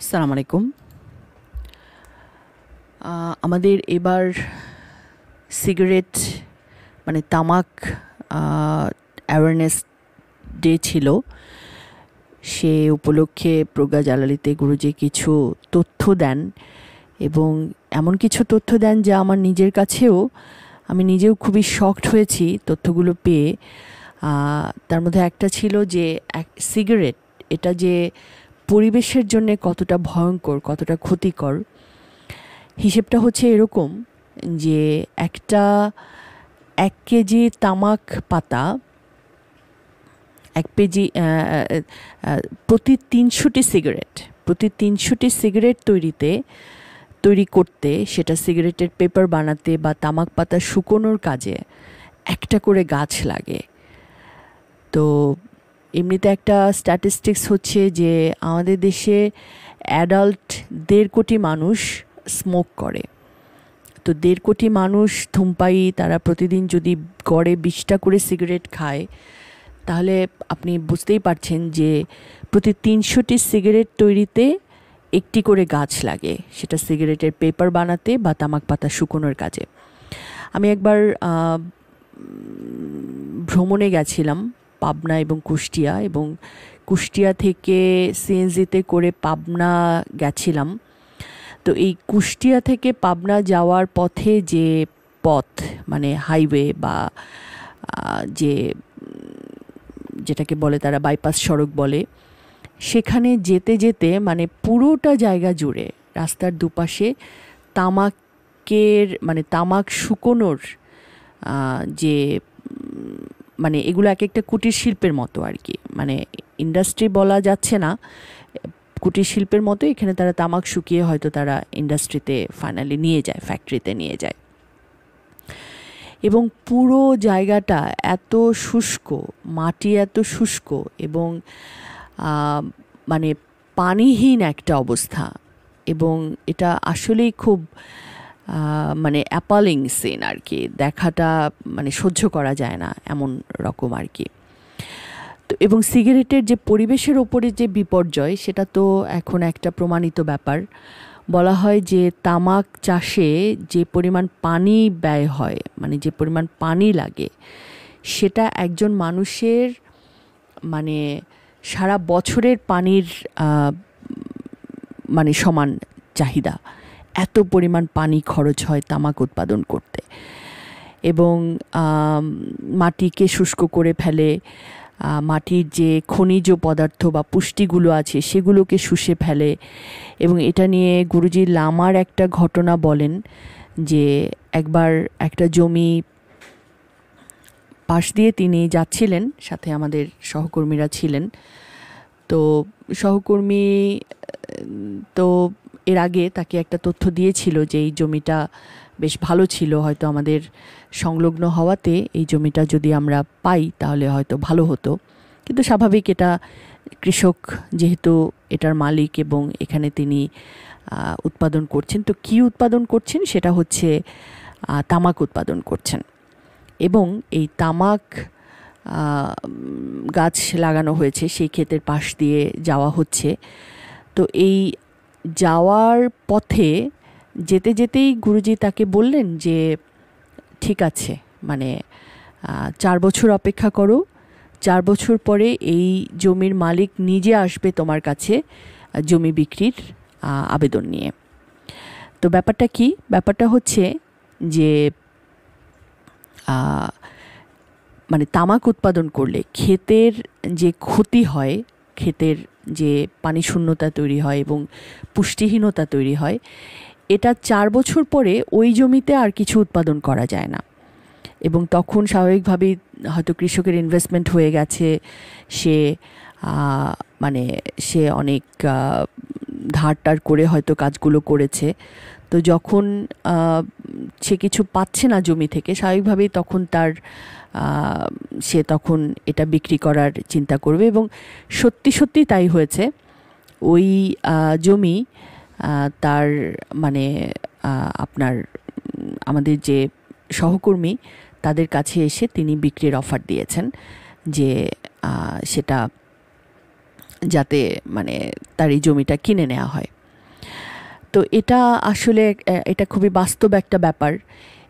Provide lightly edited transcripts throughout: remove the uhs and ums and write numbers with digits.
আসসালামু আলাইকুম। আমাদের এবার সিগারেট মানে তামাক অ্যাওয়ারনেস ডে ছিল। সে উপলক্ষে প্রজ্ঞা জালালিতে গুরুজি কিছু তথ্য দেন এবং এমন কিছু তথ্য দেন যা আমার নিজের কাছেও আমি নিজেও খুবই শকড হয়েছি তথ্যগুলো পেয়ে। তার মধ্যে একটা ছিল যে সিগারেট এটা যে পরিবেশের জন্য কতটা ভয়ঙ্কর, কতটা ক্ষতিকর। হিসেবটা হচ্ছে এরকম যে এক কেজি তামাক পাতা প্রতি ৩০০টি সিগারেট তৈরি করতে, সেটা সিগারেটের পেপার বানাতে বা তামাক পাতা শুকোনোর কাজে একটা করে গাছ লাগে। তো এমনিতে একটা স্ট্যাটিস্টিক্স হচ্ছে যে আমাদের দেশে অ্যাডাল্ট ১.৫ কোটি মানুষ স্মোক করে। তো ১.৫ কোটি মানুষ ধূমপায়ী, তারা প্রতিদিন যদি গড়ে ২০টা করে সিগারেট খায়, তাহলে আপনি বুঝতেই পারছেন যে প্রতি ৩০০টি সিগারেট তৈরিতে একটি করে গাছ লাগে, সেটা সিগারেটের পেপার বানাতে বা তামাক পাতা শুকোনোর কাজে। আমি একবার ভ্রমণে গেছিলাম পাবনা এবং কুষ্টিয়া, এবং কুষ্টিয়া থেকে সিএনজিতে করে পাবনা গেছিলাম। তো এই কুষ্টিয়া থেকে পাবনা যাওয়ার পথে যে পথ মানে হাইওয়ে বা যেটাকে বলে তারা বাইপাস সড়ক বলে, সেখানে যেতে যেতে মানে পুরোটা জায়গা জুড়ে রাস্তার দুপাশে তামাক শুকোনোর যে মানে এগুলো এক একটা কুটির শিল্পের মতো আর কি, মানে ইন্ডাস্ট্রি বলা যাচ্ছে না, কুটির শিল্পের মতো। এখানে তারা তামাক শুকিয়ে হয়তো তারা ইন্ডাস্ট্রিতে ফাইনালি নিয়ে যায়, ফ্যাক্টরিতে নিয়ে যায়। এবং পুরো জায়গাটা এত শুষ্ক, মাটি এত শুষ্ক এবং মানে পানিহীন একটা অবস্থা, এবং এটা আসলেই খুব মানে অ্যাপালিং সিন আর কি, দেখাটা মানে সহ্য করা যায় না এমন রকম আর কি। তো এবং সিগারেটের যে পরিবেশের ওপরে যে বিপর্যয়, সেটা তো এখন একটা প্রমাণিত ব্যাপার। বলা হয় যে তামাক চাষে যে পরিমাণ পানি ব্যয় হয়, মানে যে পরিমাণ পানি লাগে, সেটা একজন মানুষের মানে সারা বছরের পানির মানে সমান চাহিদা। এত পরিমাণ পানি খরচ হয় তামাক উৎপাদন করতে, এবং মাটিকে শুষ্ক করে ফেলে, মাটির যে খনিজ পদার্থ বা পুষ্টিগুলো আছে সেগুলোকে শুষে ফেলে। এবং এটা নিয়ে গুরুজি লামার একটা ঘটনা বলেন যে একবার একটা জমি পাশ দিয়ে তিনি যাচ্ছিলেন, সাথে আমাদের সহকর্মীরা ছিলেন। তো সহকর্মী তো এর আগে তাকে একটা তথ্য দিয়েছিল যে এই জমিটা বেশ ভালো ছিল, হয়তো আমাদের সংলগ্ন হওয়াতে এই জমিটা যদি আমরা পাই তাহলে হয়তো ভালো হতো। কিন্তু স্বাভাবিক, এটা কৃষক যেহেতু এটার মালিক এবং এখানে তিনি উৎপাদন করছেন, তো কী উৎপাদন করছেন সেটা হচ্ছে তামাক উৎপাদন করছেন। এবং এই তামাক গাছ লাগানো হয়েছে, সেই ক্ষেতের পাশ দিয়ে যাওয়া হচ্ছে। তো এই যাওয়ার পথে যেতে যেতেই গুরুজি তাকে বললেন যে ঠিক আছে, মানে 4 বছর অপেক্ষা করো, 4 বছর পরে এই জমির মালিক নিজে আসবে তোমার কাছে জমি বিক্রির আবেদন নিয়ে। তো ব্যাপারটা কি? ব্যাপারটা হচ্ছে যে মানে তামাক উৎপাদন করলে ক্ষেতের যে ক্ষতি হয়, ক্ষেতের যে পানি শূন্যতা তৈরি হয় এবং পুষ্টিহীনতা তৈরি হয়, এটা 4 বছর পরে ওই জমিতে আর কিছু উৎপাদন করা যায় না। এবং তখন স্বাভাবিকভাবেই হয়তো কৃষকের ইনভেস্টমেন্ট হয়ে গেছে, সে অনেক ধার টার করে হয়তো কাজগুলো করেছে। তো যখন সে কিছু পাচ্ছে না জমি থেকে, স্বাভাবিকভাবেই তখন সে তখন এটা বিক্রি করার চিন্তা করবে। এবং সত্যি তাই হয়েছে। ওই জমি তার মানে আপনার আমাদের যে সহকর্মী তাদের কাছে এসে তিনি বিক্রির অফার দিয়েছেন যে সেটা যাতে মানে তার এই জমিটা কিনে নেওয়া হয়। তো এটা আসলে এটা খুবই বাস্তব একটা ব্যাপার।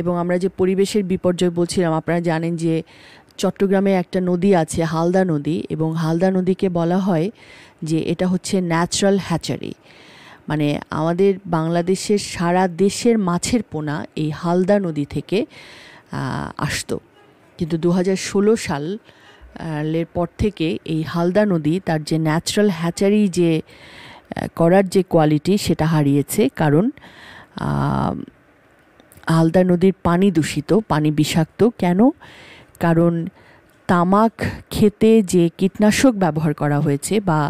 এবং আমরা যে পরিবেশের বিপর্যয় বলছিলাম, আপনারা জানেন যে চট্টগ্রামে একটা নদী আছে হালদা নদী, এবং হালদা নদীকে বলা হয় যে এটা হচ্ছে ন্যাচারাল হ্যাচারি। মানে আমাদের বাংলাদেশের সারা দেশের মাছের পোনা এই হালদা নদী থেকে আসতো, কিন্তু 2016 সালের পর থেকে এই হালদা নদী তার যে ন্যাচারাল হ্যাচারি যে করার যে কোয়ালিটি সেটা হারিয়েছে। কারণ হালদা নদীর পানি দূষিত, পানি বিষাক্ত। কেন? কারণ তামাক খেতে যে কীটনাশক ব্যবহার করা হয়েছে বা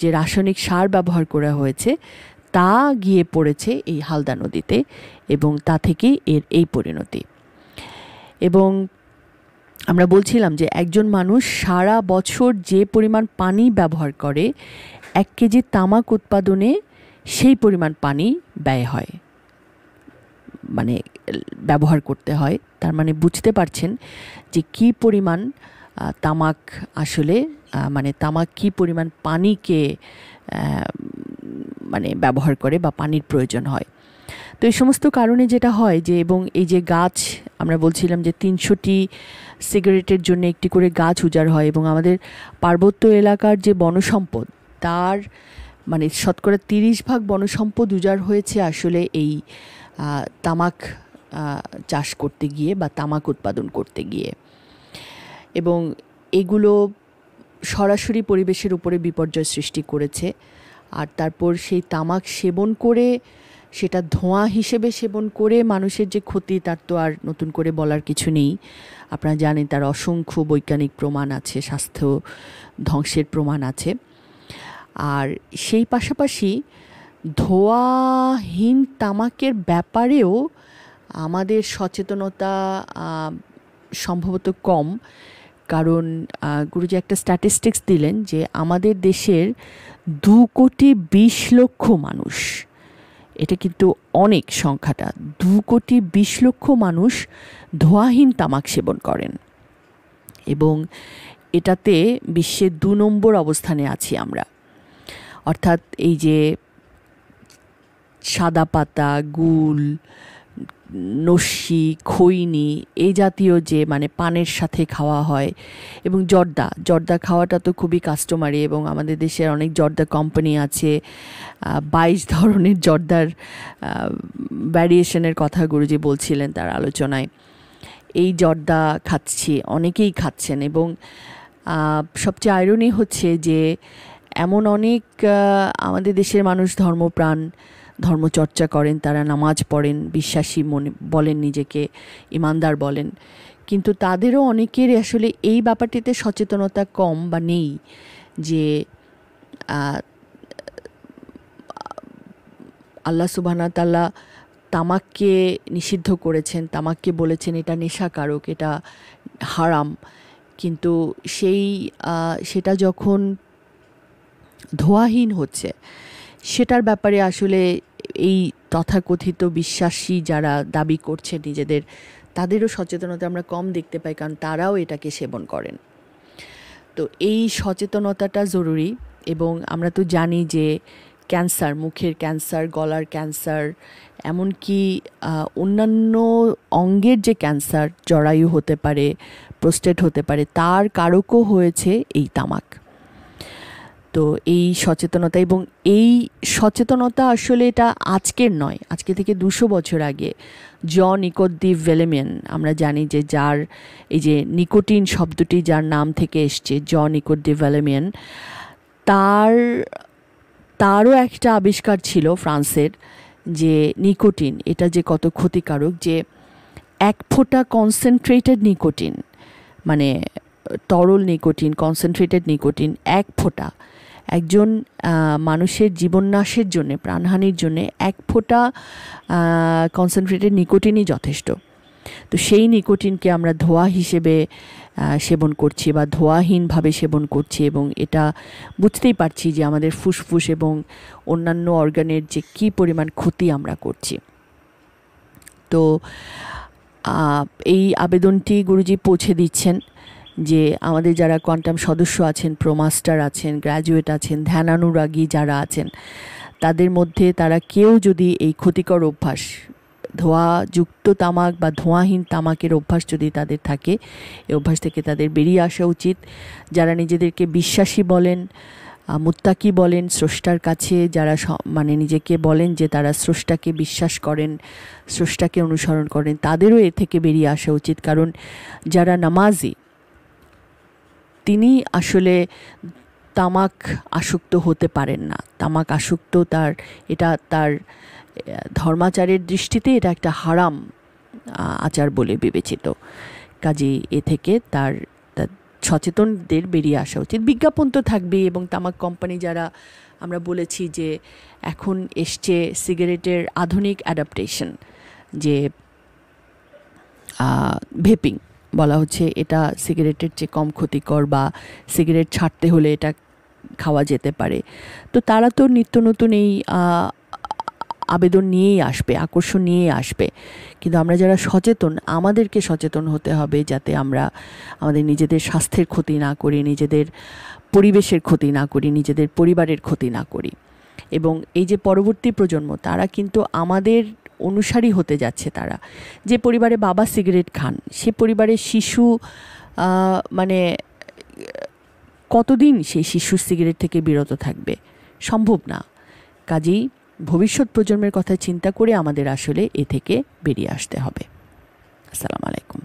যে রাসায়নিক সার ব্যবহার করা হয়েছে তা গিয়ে পড়েছে এই হালদা নদীতে, এবং তা থেকেই এর এই পরিণতি। এবং আমরা বলছিলাম যে একজন মানুষ সারা বছর যে পরিমাণ পানি ব্যবহার করে, 1 কেজি তামাক উৎপাদনে সেই পরিমাণ পানি ব্যয় হয়, মানে ব্যবহার করতে হয়। তার মানে বুঝতে পারছেন যে কী পরিমাণ তামাক আসলে মানে তামাক কী পরিমাণ পানিকে মানে ব্যবহার করে বা পানির প্রয়োজন হয়। তো এই সমস্ত কারণে যেটা হয় যে, এবং এই যে গাছ, আমরা বলছিলাম যে 300টি সিগারেটের জন্য একটি করে গাছ উজাড় হয়, এবং আমাদের পার্বত্য এলাকার যে বনসম্পদ তার মানে শতকরা 30% বনসম্পদ উজাড় হয়েছে আসলে এই তামাক চাষ করতে গিয়ে বা তামাক উৎপাদন করতে গিয়ে। এবং এগুলো সরাসরি পরিবেশের উপরে বিপর্যয় সৃষ্টি করেছে। আর তারপর সেই তামাক সেবন করে, সেটা ধোঁয়া হিসেবে সেবন করে মানুষের যে ক্ষতি তার তো আর নতুন করে বলার কিছু নেই। আপনারা জানেন তার অসংখ্য বৈজ্ঞানিক প্রমাণ আছে, স্বাস্থ্য ধ্বংসের প্রমাণ আছে। আর সেই পাশাপাশি ধোঁয়াহীন তামাকের ব্যাপারেও আমাদের সচেতনতা সম্ভবত কম। কারণ গুরুজি একটা স্ট্যাটিস্টিক্স দিলেন যে আমাদের দেশের 2,20,00,000 মানুষ, এটা কিন্তু অনেক সংখ্যাটা, 2,20,00,000 মানুষ ধোঁয়াহীন তামাক সেবন করেন, এবং এটাতে বিশ্বের 2 নম্বর অবস্থানে আছি আমরা। অর্থাৎ এই যে সাদা পাতা, গুল, নস্যি, খৈনি, এই জাতীয় যে মানে পানের সাথে খাওয়া হয়, এবং জর্দা খাওয়াটা তো খুবই কাস্টমারি, এবং আমাদের দেশের অনেক জর্দা কোম্পানি আছে। 22 ধরনের জর্দার ভ্যারিয়েশনের কথা গুরুজি বলছিলেন তার আলোচনায়। এই জর্দা খাচ্ছি, অনেকেই খাচ্ছেন। এবং সবচেয়ে আইরনি হচ্ছে যে এমন অনেক আমাদের দেশের মানুষ ধর্মপ্রাণ, ধর্মচর্চা করেন, তারা নামাজ পড়েন, বিশ্বাসী মনে বলেন, নিজেকে ইমানদার বলেন, কিন্তু তাদেরও অনেকের আসলে এই ব্যাপারটিতে সচেতনতা কম বা নেই যে আল্লাহ সুবহানাহু ওয়া তাআলা তামাককে নিষিদ্ধ করেছেন, তামাককে বলেছেন এটা নেশাকারক, এটা হারাম। কিন্তু সেটা যখন ধোঁয়াহীন হচ্ছে সেটার ব্যাপারে আসলে এই তথাকথিত বিশ্বাসী যারা দাবি করছে নিজেদের, তাদেরও সচেতনতা আমরা কম দেখতে পাই, কারণ তারাও এটাকে সেবন করেন। তো এই সচেতনতাটা জরুরি। এবং আমরা তো জানি যে ক্যান্সার, মুখের ক্যান্সার, গলার ক্যান্সার, এমনকি অন্যান্য অঙ্গের যে ক্যান্সার, জরায়ু হতে পারে, প্রোস্টেট হতে পারে, তার কারকও হয়েছে এই তামাক। তো এই সচেতনতা, এবং এই সচেতনতা আসলে এটা আজকের নয়, আজকে থেকে 200 বছর আগে জন নিকোট দি ভেলেমিয়ান, আমরা জানি যে যার এই যে নিকোটিন শব্দটি যার নাম থেকে এসছে, জন নিকোট দি ভেলেমিয়ান, তারও একটা আবিষ্কার ছিল ফ্রান্সের, যে নিকোটিন এটা যে কত ক্ষতিকারক, যে 1 ফোঁটা কনসেন্ট্রেটেড নিকোটিন, মানে তরল নিকোটিন, কনসেন্ট্রেটেড নিকোটিন 1 ফোঁটা একজন মানুষের জীবননাশের জন্যে, প্রাণহানির জন্যে 1 ফোঁটা কনসেন্ট্রেটেড নিকোটিনই যথেষ্ট। তো সেই নিকোটিনকে আমরা ধোঁয়া হিসেবে সেবন করছি বা ধোঁয়াহীনভাবে সেবন করছি, এবং এটা বুঝতেই পারছি যে আমাদের ফুসফুস এবং অন্যান্য অর্গানের যে কী পরিমাণ ক্ষতি আমরা করছি। তো এই আবেদনটি গুরুজি পৌঁছে দিচ্ছেন যে আমাদের যারা কোয়ান্টাম সদস্য আছেন, প্রোমাস্টার আছেন, গ্র্যাজুয়েট আছেন, ধ্যানানুরাগী যারা আছেন, তাদের মধ্যে তারা কেউ যদি এই ক্ষতিকর অভ্যাস, ধোঁয়াযুক্ত তামাক বা ধোঁয়াহীন তামাকের অভ্যাস যদি তাদের থাকে, এই অভ্যাস থেকে তাদের বেরিয়ে আসা উচিত। যারা নিজেদেরকে বিশ্বাসী বলেন, মুত্তাকি বলেন, স্রষ্টার কাছে যারা মানে নিজেকে বলেন যে তারা স্রষ্টাকে বিশ্বাস করেন, স্রষ্টাকে অনুসরণ করেন, তাদেরও এ থেকে বেরিয়ে আসা উচিত। কারণ যারা নামাজি, তিনি আসলে তামাক আসক্ত হতে পারেন না। তামাক আসক্ত এটা তার ধর্মাচারের দৃষ্টিতে এটা একটা হারাম আচার বলে বিবেচিত। কাজেই এ থেকে তার সচেতনদের বেরিয়ে আসা উচিত। বিজ্ঞাপন তো থাকবেই, এবং তামাক কোম্পানি যারা, আমরা বলেছি যে এখন এসছে সিগারেটের আধুনিক অ্যাডাপ্টেশন, যে ভেপিং বলা হচ্ছে, এটা সিগারেটের চেয়ে কম ক্ষতিকর, বা সিগারেট ছাড়তে হলে এটা খাওয়া যেতে পারে। তো তারা তো নিত্য নতুন এই আবেদন নিয়েই আসবে, আকর্ষণ নিয়েই আসবে। কিন্তু আমরা যারা সচেতন, আমাদেরকে সচেতন হতে হবে যাতে আমরা আমাদের নিজেদের স্বাস্থ্যের ক্ষতি না করি, নিজেদের পরিবেশের ক্ষতি না করি, নিজেদের পরিবারের ক্ষতি না করি। এবং এই যে পরবর্তী প্রজন্ম, তারা কিন্তু আমাদের অনুসারী হতে যাচ্ছে। তারা যে পরিবারে বাবা সিগারেট খান, সে পরিবারের শিশু মানে কতদিন সেই শিশু সিগারেট থেকে বিরত থাকবে? সম্ভব না। কাজেই ভবিষ্যৎ প্রজন্মের কথা চিন্তা করে আমাদের আসলে এ থেকে বেরিয়ে আসতে হবে। আসসালামু আলাইকুম।